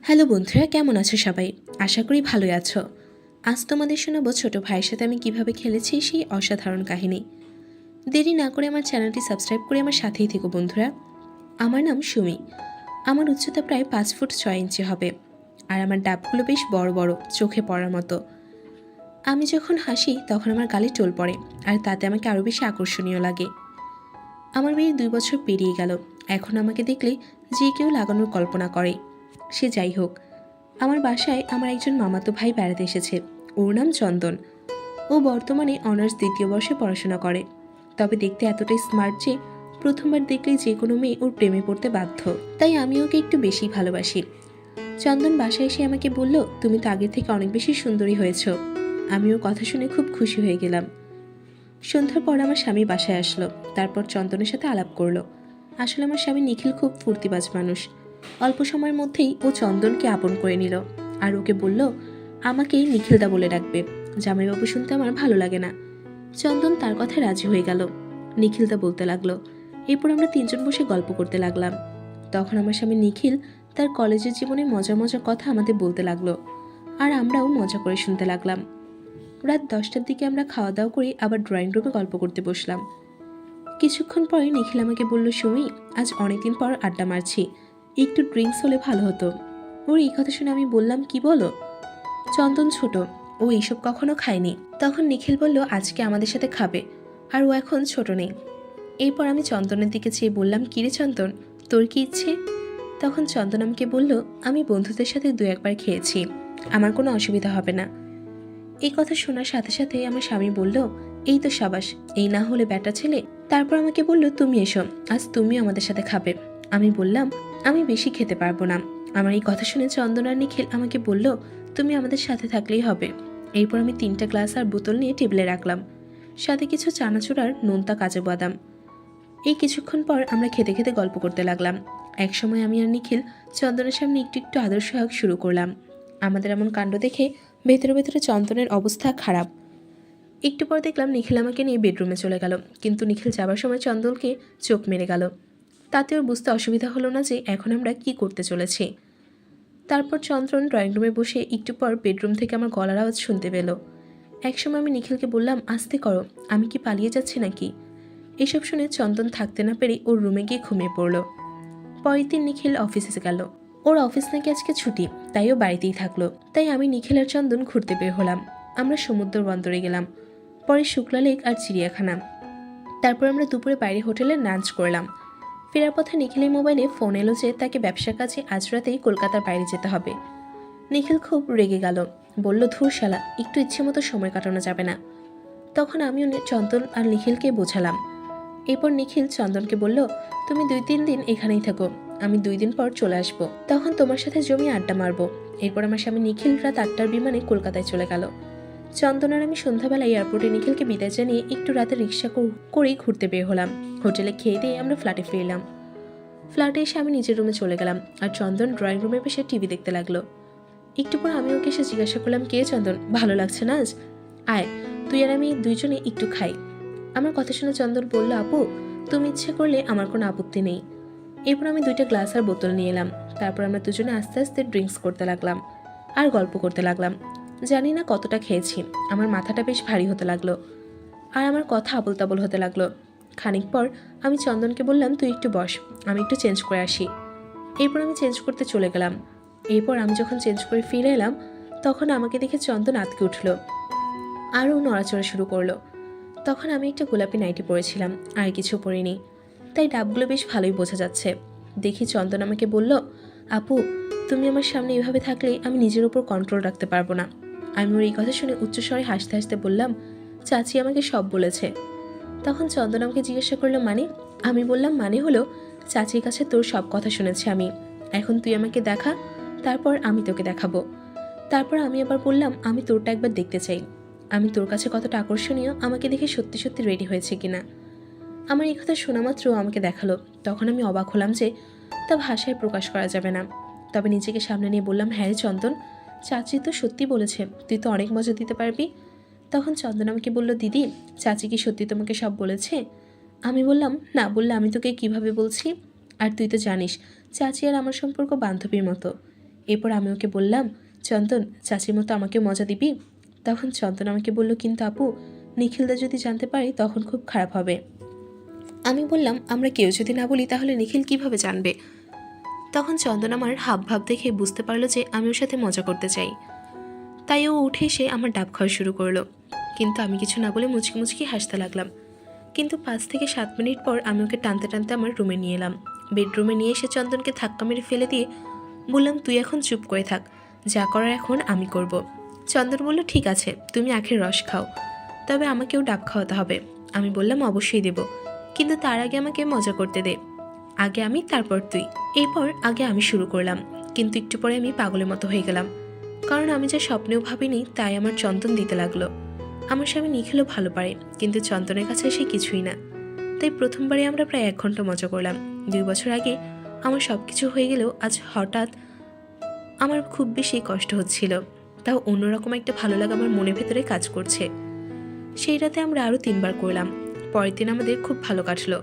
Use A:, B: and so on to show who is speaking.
A: Hello বন্ধুরা, কেমন আছো সবাই? আশা করি ভালোই আছো। আজ তোমাদের শোনাবো ছোট ভাইয়ের সাথে আমি কিভাবে খেলেছি সেই অসাধারণ কাহিনী। দেরি না করে আমার চ্যানেলটি সাবস্ক্রাইব করে আমার সাথেই থেকো বন্ধুরা। আমার নাম সুমি। আমার উচ্চতা প্রায় 5 ফুট 6 ইঞ্চি হবে। আর আমার ডাবগুলো বেশ বড় বড়, চোখে পড়ার মতো। আমি যখন হাসি তখন আমার গালে টোল পড়ে, আর তাতে আমাকে আরও বেশি আকর্ষণীয় লাগে। আমার বিয়ে 2 বছর পেরিয়ে গেল। এখন আমাকে দেখলে যে কেউ লাগানোর কল্পনা করে। সে যাই হোক, আমার বাসায় আমার একজন মামাতো ভাই বেড়াতে এসেছে। ওর নাম চন্দন। ও বর্তমানে অনার্স 2য় বর্ষে পড়াশোনা করে। তবে দেখতে এতটাই স্মার্ট যে প্রথমবার দেখলেই যে কোনো মেয়ে ওর প্রেমে পড়তে বাধ্য। তাই আমি ওকে একটু বেশি ভালোবাসি। চন্দন বাসায় এসে আমাকে বলল, তুমি তো আগের থেকে অনেক বেশি সুন্দরী হয়েছ। আমি ওর কথা শুনে খুব খুশি হয়ে গেলাম। সন্ধ্যার পর আমার স্বামী বাসায় আসলো। তারপর চন্দনের সাথে আলাপ করলো। আসলে আমার স্বামী নিখিল খুব ফুর্তিবাজ মানুষ। অল্প সময়ের মধ্যেই ও চন্দনকে আপন করে নিল। আর ওকে বলল, আমাকেই নিখিলদা বলে ডাকবে। জামাইবাবু শুনতে আমার ভালো লাগে না। চন্দন তার কথায় রাজি হয়ে গেল। নিখিলদা বলতে লাগলো। এরপর আমরা তিনজন বসে গল্প করতে লাগলাম। তখন আমার স্বামী নিখিল তার কলেজের জীবনে মজার মজার কথা আমাদের বলতে লাগলো। আর আমরাও মজা করে শুনতে লাগলাম। রাত 10টার দিকে আমরা খাওয়া দাওয়া করে আবার ড্রয়িং রুমে গল্প করতে বসলাম। কিছুক্ষণ পরে নিখিল আমাকে বলল, সুমি, আজ অনেকদিন পর আড্ডা মারছি, একটু ড্রিঙ্কস হলে ভালো হতো। ওর এই কথা শুনে আমি বললাম, কি বলো? চন্দন ছোট, ও এইসব কখনো খায়নি। তখন নিখিল বলল, আজকে আমাদের সাথে খাবে, আর ও এখন ছোট নেই। এরপর আমি চন্দনের দিকে চেয়ে বললাম, কিরে চন্দন, তোর কি ইচ্ছে? তখন চন্দন আমাকে বলল, আমি বন্ধুদের সাথে 2-1বার খেয়েছি, আমার কোনো অসুবিধা হবে না। এই কথা শোনার সাথে সাথে আমার স্বামী বলল, এই তো সাবাস, এই না হলে ব্যাটা ছেলে। তারপর আমাকে বলল, তুমি এসো, আজ তুমি আমাদের সাথে খাবে। আমি বললাম, আমি বেশি খেতে পারবো না। আমার এই কথা শুনে চন্দন আর নিখিল আমাকে বলল, তুমি আমাদের সাথে থাকলেই হবে। এরপর আমি 3টা গ্লাস আর বোতল নিয়ে টেবিলে রাখলাম, সাথে কিছু চানাচুর আর নোনতা কাজু বাদাম। এই কিছুক্ষণ পর আমরা খেতে খেতে গল্প করতে লাগলাম। একসময় আমি আর নিখিল চন্দনের সামনে একটু একটু আদর্শ হওয়া শুরু করলাম। আমাদের এমন কাণ্ড দেখে ভেতরে ভেতরে চন্দনের অবস্থা খারাপ। একটু পর দেখলাম নিখিল আমাকে নিয়ে বেডরুমে চলে গেল, কিন্তু নিখিল যাবার সময় চন্দনকে চোখ মেরে গেল। তাতে ওর বুঝতে অসুবিধা হলো না যে এখন আমরা কি করতে চলেছি। তারপর চন্দন ড্রয়িং রুমে বসে একটু পর বেডরুম থেকে আমার গলার আওয়াজ শুনতে পেল। একসময় আমি নিখিলকে বললাম, আস্তে করো, আমি কি পালিয়ে যাচ্ছি নাকি? এসব শুনে চন্দন থাকতে না পেরে ওর রুমে গিয়ে ঘুমিয়ে পড়ল। পরের দিন নিখিল অফিসে গেল। ওর অফিস নাকি আজকে ছুটি, তাই ও বাড়িতেই থাকলো। তাই আমি নিখিল আর চন্দন ঘুরতে বের হলাম। আমরা সমুদ্র বন্দরে গেলাম, পরে শুক্লা লেক আর চিড়িয়াখানা। তারপর আমরা দুপুরে বাইরে হোটেলে লাঞ্চ করলাম। ফেরার পথে নিখিলের মোবাইলে ফোন এলো যে তাকে ব্যবসার কাজে আজ রাতেই কলকাতার বাইরে যেতে হবে। নিখিল খুব রেগে গেল, বলল, ধুর শালা, একটু ইচ্ছে মতো সময় কাটানো যাবে না? তখন আমি চন্দন আর নিখিলকে বোঝালাম। এরপর নিখিল চন্দনকে বলল, তুমি 2-3 দিন এখানেই থাকো, আমি 2 দিন পর চলে আসবো, তখন তোমার সাথে জমিয়ে আড্ডা মারবো। এরপর আমার স্বামী নিখিল রাত 8টার বিমানে কলকাতায় চলে গেল। চন্দন আর আমি সন্ধ্যাবেলা এয়ারপোর্টে নিখিলকে বিদায় জানিয়ে একটু রাতে রিক্সা করেই ঘুরতে বের হলাম। হোটেলে খেয়ে দিয়ে আমরা ফ্ল্যাটে ফিরলাম। ফ্ল্যাটে এসে আমি নিজের রুমে চলে গেলাম, আর চন্দন ড্রয়িং রুমে বসে টিভি দেখতে লাগলো। একটু পর আমি ওকে এসে জিজ্ঞাসা করলাম, কে চন্দন, ভালো লাগছে না আজ? আয়, তুই আর আমি দুইজনে একটু খাই। আমার কথা শুনে চন্দন বলল, আপু, তুমি ইচ্ছে করলে আমার কোনো আপত্তি নেই। এরপর আমি 2টা গ্লাস আর বোতল নিয়ে এলাম। তারপর আমরা দুজনে আস্তে আস্তে ড্রিঙ্কস করতে লাগলাম আর গল্প করতে লাগলাম। জানি না কতটা খেয়েছি, আমার মাথাটা বেশ ভারী হতে লাগলো, আর আমার কথা আবোল তাবোল হতে লাগলো। খানিক পর আমি চন্দনকে বললাম, তুই একটু বস, আমি একটু চেঞ্জ করে আসি। এরপর আমি চেঞ্জ করতে চলে গেলাম। এরপর আমি যখন চেঞ্জ করে ফিরে এলাম, তখন আমাকে দেখে চন্দন আঁতকে উঠল, আরও নড়াচড়া শুরু করলো। তখন আমি একটা গোলাপি নাইটি পরেছিলাম, আর কিছু পরিনি, তাই ডাবগুলো বেশ ভালোই বোঝা যাচ্ছে। দেখি চন্দন আমাকে বলল, আপু, তুমি আমার সামনে এভাবে থাকলে আমি নিজের উপর কন্ট্রোল রাখতে পারবো না। আমি ওর এই কথা শুনে উচ্চস্বরে হাসতে হাসতে বললাম, চাচি আমাকে সব বলেছে। তখন চন্দন আমাকে জিজ্ঞাসা করলো, মানে? আমি বললাম, মানে হলো, চাচির কাছে তোর সব কথা শুনেছি আমি, এখন তুই আমাকে দেখা, তারপর আমি তোকে দেখাবো। তারপর আমি আবার বললাম, আমি তোরটা একবার দেখতে চাই, আমি তোর কাছে কতটা আকর্ষণীয়, আমাকে দেখে সত্যি সত্যি রেডি হয়েছে কিনা। আমার এই কথা শোনা মাত্র আমাকে দেখালো। তখন আমি অবাক হলাম যে তা ভাষায় প্রকাশ করা যাবে না। তবে নিজেকে সামনে নিয়ে বললাম, হ্যাঁ রে চন্দন, চাচি তো সত্যি বলেছে, তুই তো অনেক মজা দিতে পারবি। তখন চন্দন আমাকে বলল, দিদি, চাচি কি সত্যি তোমাকে সব বলেছে? আমি বললাম, না বললে আমি তোকে কিভাবে বলছি, আর তুই তো জানিস চাচি আর আমার সম্পর্ক বান্ধবীর মতো। এরপর আমি ওকে বললাম, চন্দন, চাচির মতো আমাকে মজা দিবি? তখন চন্দন আমাকে বলল, কিন্তু আপু, নিখিলদা যদি জানতে পারে তখন খুব খারাপ হবে। আমি বললাম, আমরা কেউ যদি না বলি তাহলে নিখিল কিভাবে জানবে? তখন চন্দন আমার হাবভাব দেখে বুঝতে পারলো যে আমি ওর সাথে মজা করতে চাই, তাই ও উঠে এসে আমার ডাব খাওয়া শুরু করলো। কিন্তু আমি কিছু না বলে মুচকি মুচকি হাসতে লাগলাম। কিন্তু 5 থেকে 7 মিনিট পর আমি ওকে টানতে টানতে আমার রুমে নিয়ে এলাম। বেডরুমে নিয়ে এসে চন্দনকে ধাক্কা মেরে ফেলে দিয়ে বললাম, তুই এখন চুপ করে থাক, যা করার এখন আমি করব। চন্দন বলল, ঠিক আছে, তুমি আখের রস খাও, তবে আমাকেও ডাব খাওয়াতে হবে। আমি বললাম, অবশ্যই দেব, কিন্তু তার আগে আমাকে মজা করতে দে। আগে আমি, তারপর তুই। এরপর আগে আমি শুরু করলাম, কিন্তু একটু পরে আমি পাগলের মতো হয়ে গেলাম, কারণ আমি যা স্বপ্নেও ভাবিনি তাই আমার চন্দন দিতে লাগলো। আমার স্বামী নিখিলও ভালো পারে, কিন্তু চন্দনের কাছে সে কিছুই না। তাই প্রথমবারে আমরা প্রায় 1 ঘন্টা মজা করলাম। 2 বছর আগে আমার সব কিছু হয়ে গেলেও আজ হঠাৎ আমার খুব বেশি কষ্ট হচ্ছিল, তাও অন্যরকম একটা ভালো লাগা আমার মনের ভেতরে কাজ করছে। সেই রাতে আমরা আরও 3 বার করলাম। পরের দিন আমাদের খুব ভালো কাটলো।